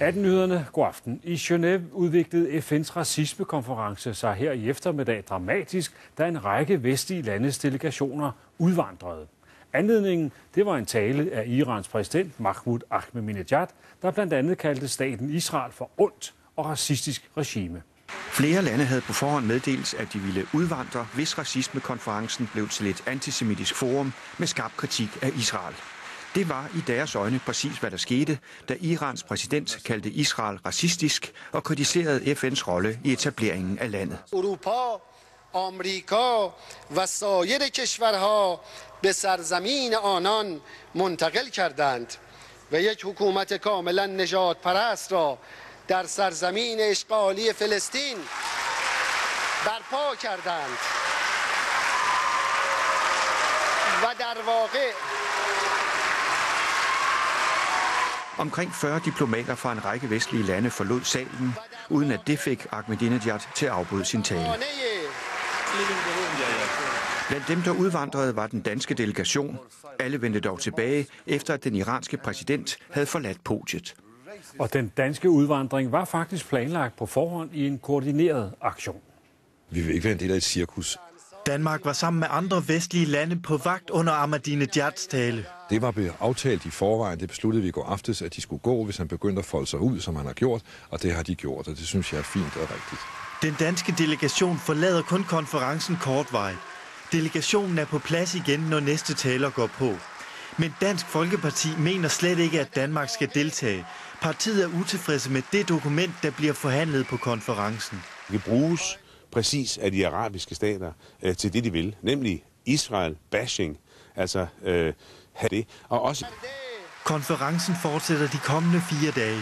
18-nyhederne. God aften. I Genève udviklede FN's racismekonference sig her i eftermiddag dramatisk, da en række vestlige landes delegationer udvandrede. Anledningen, det var en tale af Irans præsident Mahmoud Ahmadinejad, der blandt andet kaldte staten Israel for ondt og racistisk regime. Flere lande havde på forhånd meddelt, at de ville udvandre, hvis racismekonferencen blev til et antisemitisk forum med skarp kritik af Israel. Det var i deres øjne præcis, hvad der skete, da Irans præsident kaldte Israel racistisk og kritiserede FN's rolle i etableringen af landet. Europa, Amerika و سایر کشورها به سرزمین آنان منتقل کردند و یک حکومت کاملا نژاد پرست را در سرزمین اشغالی فلسطین برپا کردند و در واقع Omkring 40 diplomater fra en række vestlige lande forlod salen, uden at det fik Ahmadinejad til at afbryde sin tale. Blandt dem, der udvandrede, var den danske delegation. Alle vendte dog tilbage, efter at den iranske præsident havde forladt podiet. Og den danske udvandring var faktisk planlagt på forhånd i en koordineret aktion. Vi vil ikke være en del af et cirkus. Danmark var sammen med andre vestlige lande på vagt under Ahmadinejads tale. Det var blevet aftalt i forvejen. Det besluttede vi i går aftes, at de skulle gå, hvis han begyndte at folde sig ud, som han har gjort. Og det har de gjort, og det synes jeg er fint og rigtigt. Den danske delegation forlader kun konferencen kortvarigt. Delegationen er på plads igen, når næste taler går på. Men Dansk Folkeparti mener slet ikke, at Danmark skal deltage. Partiet er utilfredse med det dokument, der bliver forhandlet på konferencen. Det bruges præcis af de arabiske stater til det, de vil, nemlig Israel-bashing, altså have det, og også. Konferencen fortsætter de kommende 4 dage.